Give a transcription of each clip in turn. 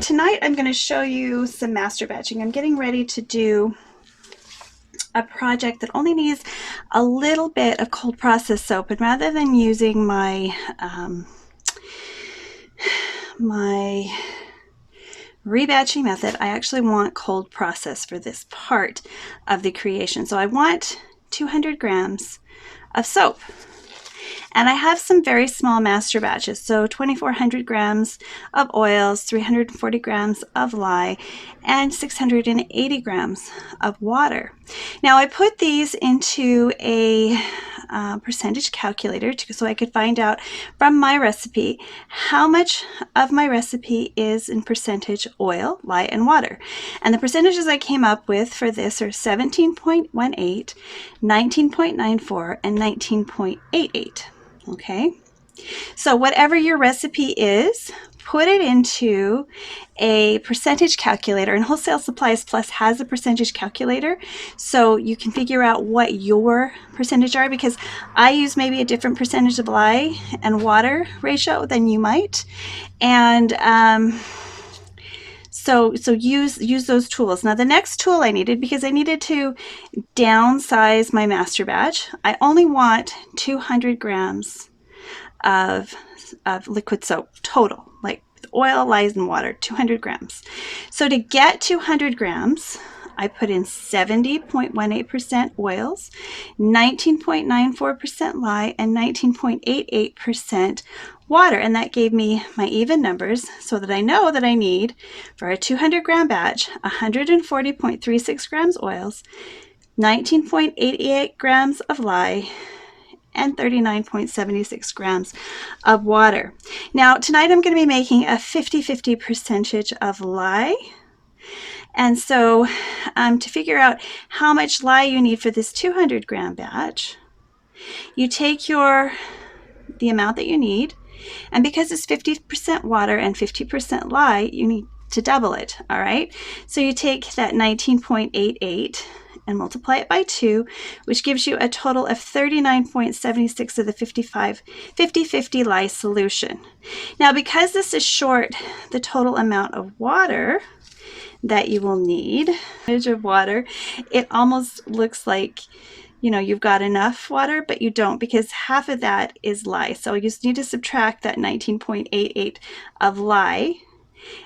tonight I'm going to show you some master batching. I'm getting ready to do a project that only needs a little bit of cold process soap, and rather than using my my rebatching method, I actually want cold process for this part of the creation. So I want 200 grams of soap. And I have some very small master batches, so 2,400 grams of oils, 340 grams of lye, and 680 grams of water. Now I put these into a percentage calculator so I could find out from my recipe how much of my recipe is in percentage oil, lye, and water. And the percentages I came up with for this are 17.18, 19.94, and 19.88. Okay, so whatever your recipe is, put it into a percentage calculator, and Wholesale Supplies Plus has a percentage calculator, so you can figure out what your percentage are, because I use maybe a different percentage of lye and water ratio than you might, and so use those tools. Now the next tool I needed, because I needed to downsize my master batch, I only want 200 grams of liquid soap total, like oil, lye, and water, 200 grams. So to get 200 grams, I put in 70.18% oils, 19.94% lye, and 19.88% water, and that gave me my even numbers, so that I know that I need, for a 200 gram batch, 140.36 grams oils, 19.88 grams of lye, and 39.76 grams of water. Now tonight I'm going to be making a 50-50 percentage of lye. And so to figure out how much lye you need for this 200 gram batch, you take the amount that you need, and because it's 50% water and 50% lye, you need to double it, all right? So you take that 19.88 and multiply it by 2, which gives you a total of 39.76 of the 50-50 lye solution. Now because this is short the total amount of water that you will need, of water, it almost looks like, you know, you've got enough water, but you don't, because half of that is lye. So you just need to subtract that 19.88 of lye.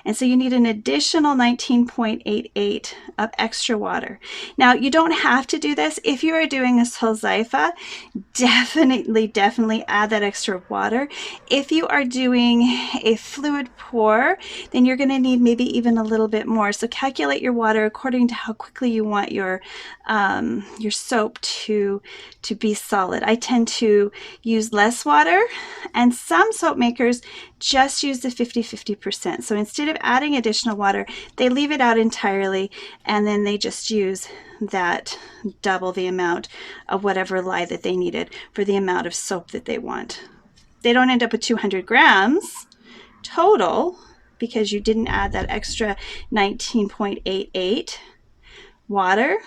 And so you need an additional 19.88 of extra water. Now you don't have to do this. If you are doing a Solzaifa, definitely add that extra water. If you are doing a fluid pour, then you're going to need maybe even a little bit more. So calculate your water according to how quickly you want your soap to be solid. I tend to use less water, and some soap makers just use the 50-50%. So instead of adding additional water, they leave it out entirely, and then they just use that double the amount of whatever lye that they needed for the amount of soap that they want. They don't end up with 200 grams total because you didn't add that extra 19.88 water,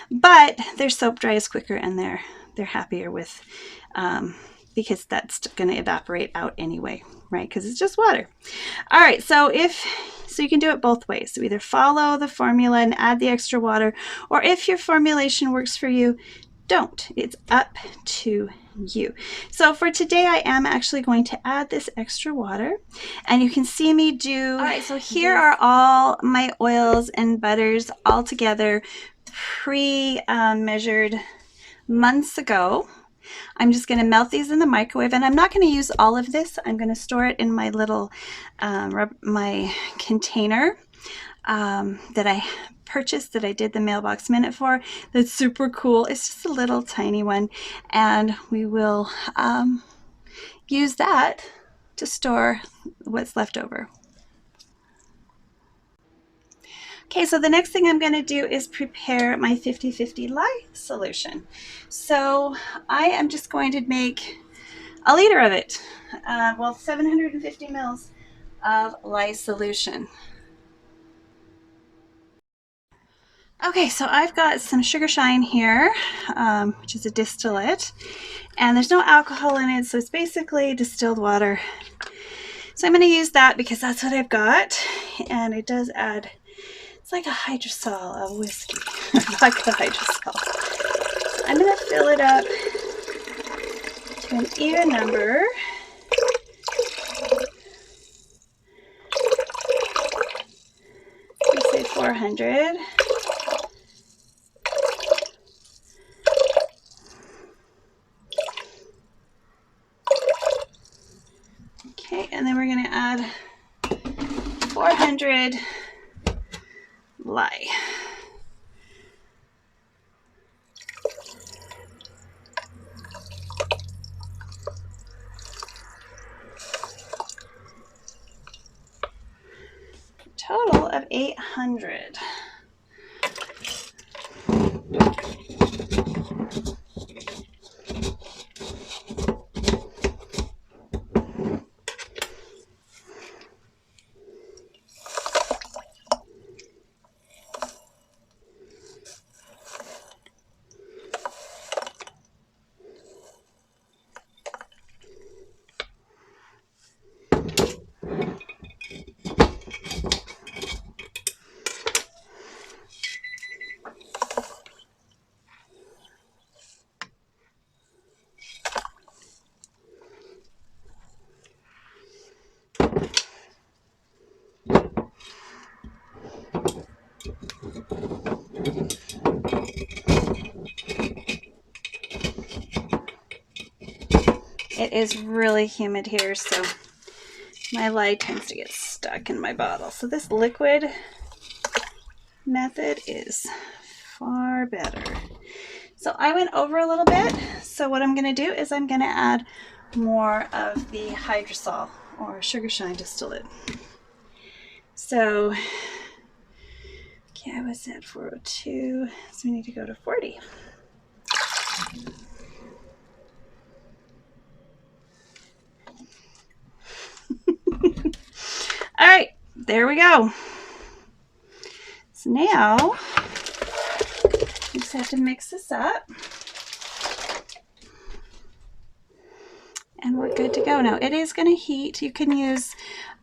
but their soap dries quicker, and they're happier with because that's going to evaporate out anyway, right? Because it's just water. All right, so you can do it both ways. So either follow the formula and add the extra water, or if your formulation works for you, don't. It's up to you. So for today, I am actually going to add this extra water, and you can see me do. All right, so here are all my oils and butters all together, pre-measured months ago. I'm just going to melt these in the microwave, and I'm not going to use all of this. I'm going to store it in my little my container that I purchased, that I did the mailbox minute for. That's super cool. It's just a little tiny one, and we will use that to store what's left over. Okay, so the next thing I'm going to do is prepare my 50-50 lye solution. So I am just going to make a liter of it, 750 mils of lye solution. Okay, so I've got some sugar shine here, which is a distillate, and there's no alcohol in it, so it's basically distilled water. So I'm going to use that because that's what I've got. and it does add, it's like a hydrosol of whiskey, vodka hydrosol. So I'm going to fill it up to an even number. Let's say 400. Okay, and then we're going to add 400 lye. Total of 800. It is really humid here, so my lye tends to get stuck in my bottle. So this liquid method is far better. So I went over a little bit. So what I'm going to do is I'm going to add more of the hydrosol or sugar shine distillate. So, okay, I was at 402, so we need to go to 40. All right, there we go. So now we just have to mix this up and we're good to go. Now it is going to heat. You can use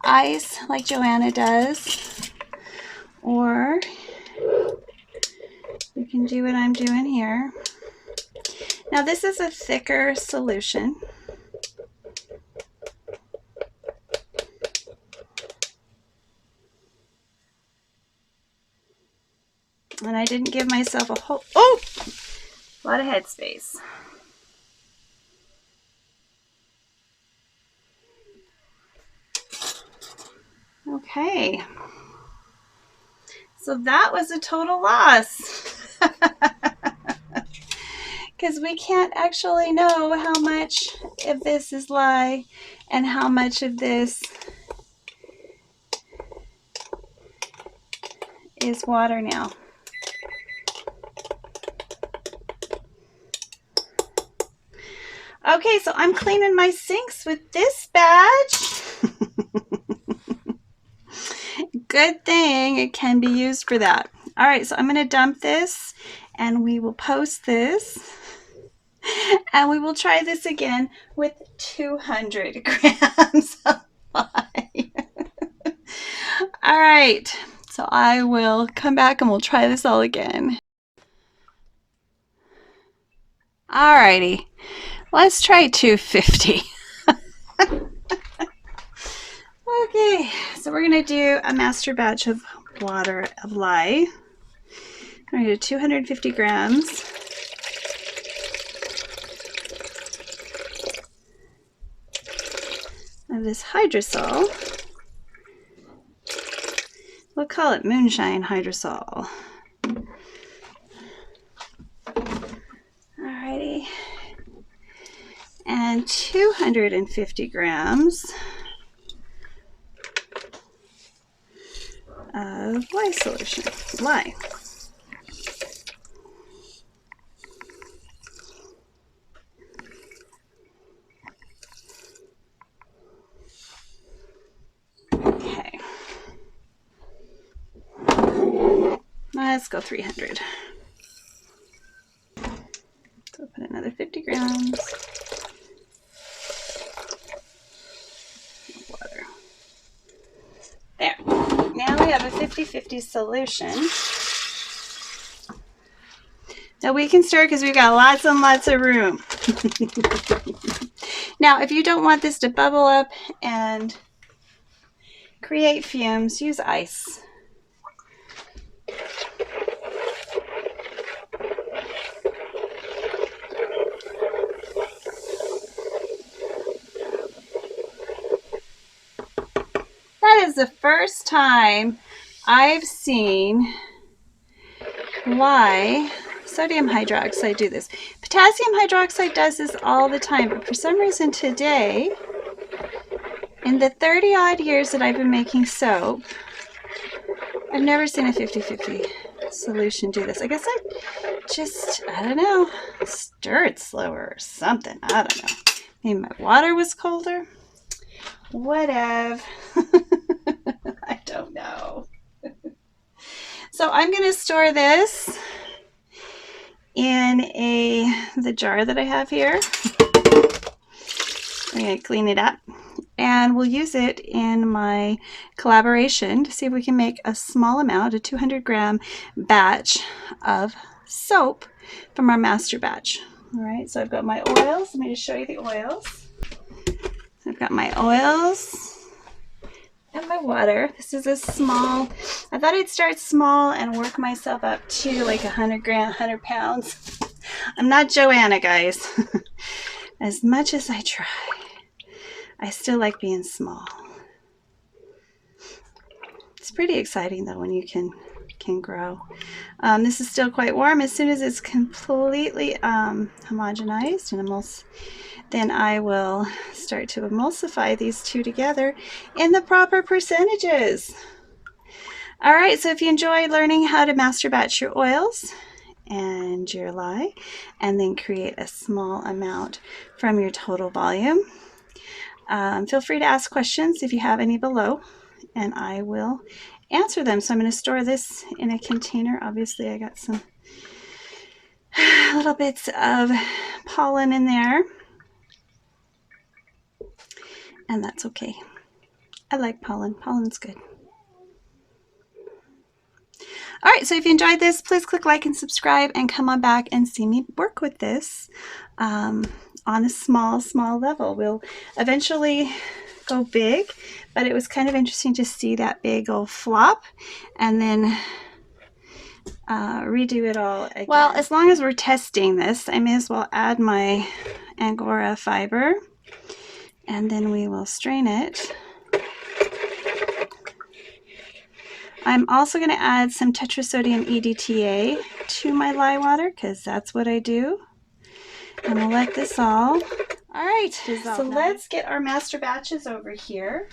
ice like Joanna does, or we can do what I'm doing here. Now this is a thicker solution. And I didn't give myself a whole, a lot of headspace. Okay. So that was a total loss. Because we can't actually know how much of this is lye and how much of this is water now. Okay, so I'm cleaning my sinks with this badge. Good thing it can be used for that. All right, so I'm going to dump this and we will post this. And we will try this again with 200 grams of lye. All right, so I will come back and we'll try this all again. All righty, let's try 250. Okay, so we're going to do a master batch of water of lye. I'm going to do 250 grams. Of this hydrosol. We'll call it moonshine hydrosol. Alrighty. And 250 grams of lye solution. Lye. Let's go 300. So put another 50 grams of water. There. Now have a 50-50 solution that we can stir because we've got lots and lots of room. Now, if you don't want this to bubble up and create fumes, use ice. That is the first time I've seen Lye sodium hydroxide do this. Potassium hydroxide does this all the time, but for some reason today, in the 30 odd years that I've been making soap, I've never seen a 50-50 solution do this. I guess I don't know, stir it slower or something. I don't know. Maybe my water was colder. Whatever. I don't know. So I'm going to store this in the jar that I have here. I'm going to clean it up, and we'll use it in my collaboration to see if we can make a small amount, a 200-gram batch of soap from our master batch. All right, so I've got my oils. Let me just show you the oils. I've got my oils and my water. This is a small, I thought I'd start small and work myself up to like 100 pounds. I'm not Joanna, guys. As much as I try, I still like being small. It's pretty exciting though when you can grow. This is still quite warm. As soon as it's completely homogenized and then I will start to emulsify these two together in the proper percentages. All right, so if you enjoy learning how to master batch your oils and your lye, and then create a small amount from your total volume, feel free to ask questions if you have any below, and I will answer them. So I'm going to store this in a container. Obviously, I got some little bits of pollen in there, and that's okay. I like pollen. Pollen's good. All right, so if you enjoyed this, please click like and subscribe, and come on back and see me work with this on a small level. We'll eventually go big, but it was kind of interesting to see that big old flop and then redo it all again. Well, as long as we're testing this, I may as well add my Angora fiber, and then we will strain it. I'm also going to add some tetrasodium EDTA to my lye water because that's what I do. And we'll let this all right, so let's get our master batches over here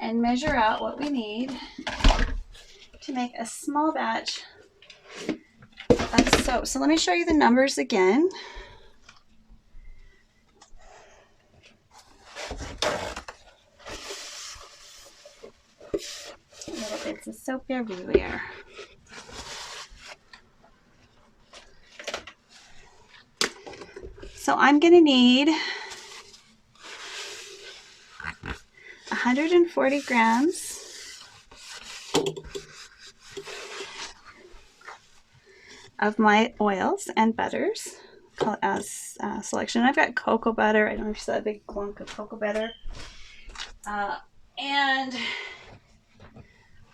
and measure out what we need to make a small batch of soap. So let me show you the numbers again. Little bits of soap everywhere. So I'm going to need 140 grams of my oils and butters as selection. I've got cocoa butter. I don't know if you saw a big glunk of cocoa butter. And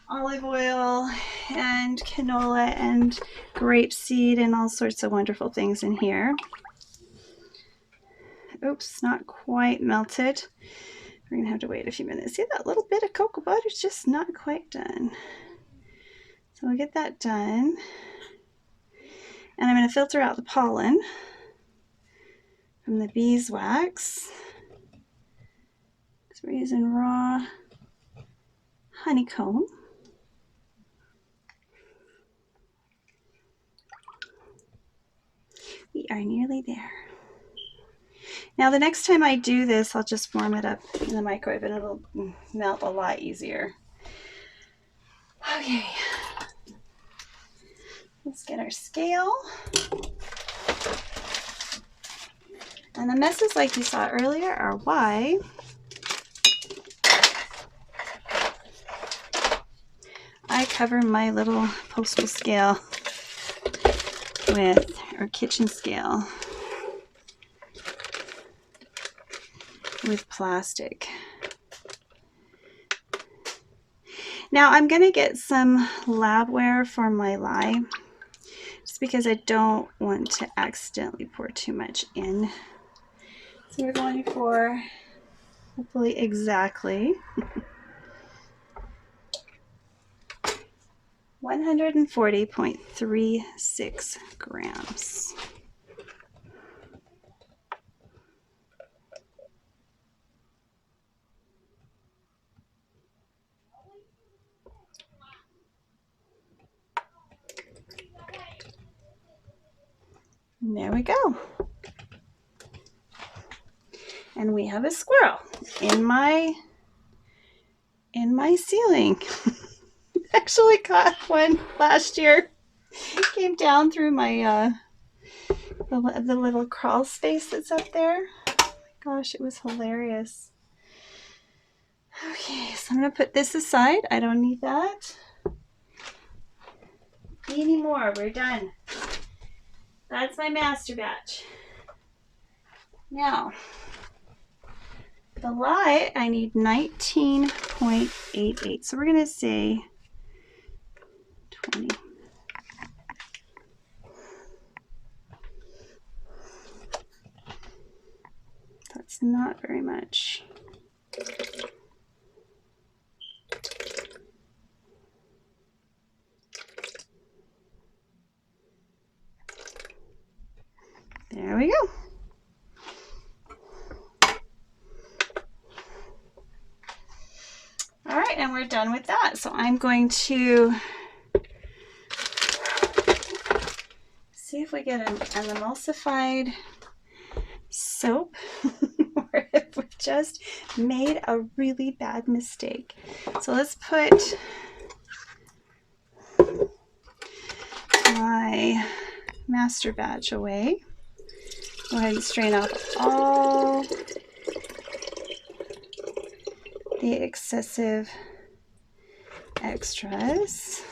olive oil and canola and grapeseed and all sorts of wonderful things in here. Oops, not quite melted. We're gonna have to wait a few minutes. See, that little bit of cocoa butter is just not quite done. So we'll get that done. And I'm gonna filter out the pollen from the beeswax. So we're using raw honeycomb. We are nearly there. Now the next time I do this, I'll just warm it up in the microwave and it'll melt a lot easier. Okay, let's get our scale. And the messes like you saw earlier are why I cover my little postal scale with, or kitchen scale, with plastic. Now I'm going to get some labware for my lye, just because I don't want to accidentally pour too much in. So we're going for hopefully exactly 140.36 grams. And there we go. And we have a squirrel in my ceiling. Actually caught one last year. Came down through my the little crawl space that's up there. Gosh, it was hilarious. Okay, so I'm gonna put this aside. I don't need that anymore. We're done. That's my master batch. Now, the lye, I need 19.88. So we're gonna say 20. That's not very much. There we go. All right, and we're done with that. So I'm going to see if we get an emulsified soap or if we've just made a really bad mistake. So let's put my master batch away. Go ahead and strain off all the excessive extras.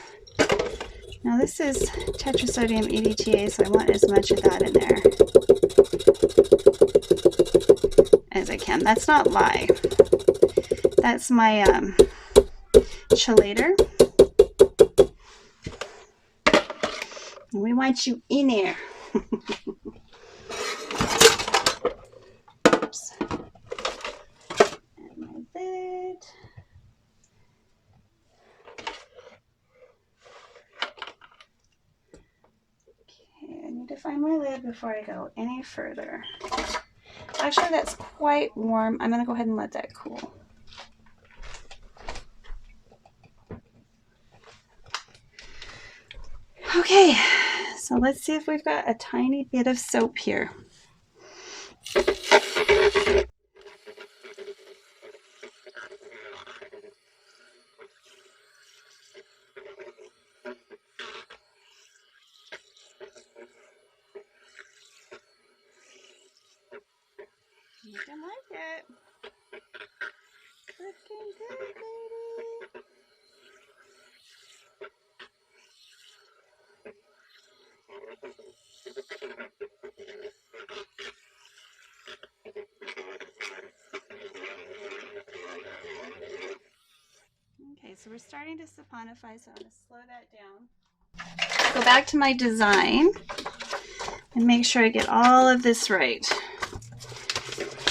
Now this is tetrasodium EDTA, so I want as much of that in there as I can. That's not lye. That's my chelator. We want you in there. Oops. And my lid. Okay, I need to find my lid before I go any further. Actually, that's quite warm. I'm going to go ahead and let that cool. Okay, so let's see if we've got a tiny bit of soap here. You can like it. Looking good, lady. Okay, so we're starting to saponify, so I'm going to slow that down. Go back to my design and make sure I get all of this right.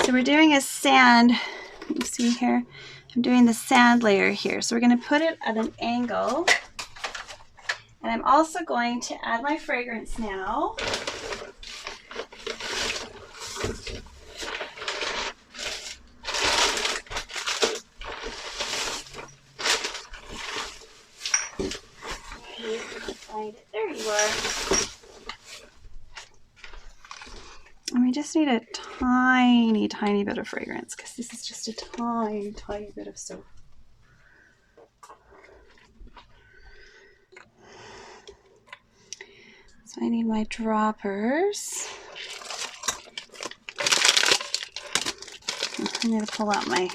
So we're doing a sand, you see here, I'm doing the sand layer here. So we're going to put it at an angle. And I'm also going to add my fragrance now. Find it. There you are. And we just need a tiny, tiny bit of fragrance because this is just a tiny, tiny bit of soap. So I need my droppers. I need to pull out my,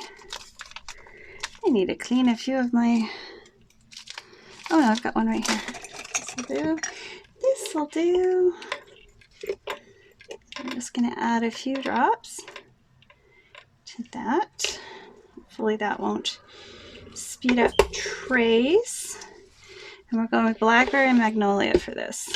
I need to clean a few of my Oh no, I've got one right here. This will do. This will do. I'm just going to add a few drops to that. Hopefully that won't speed up trace. And we're going with blackberry and magnolia for this.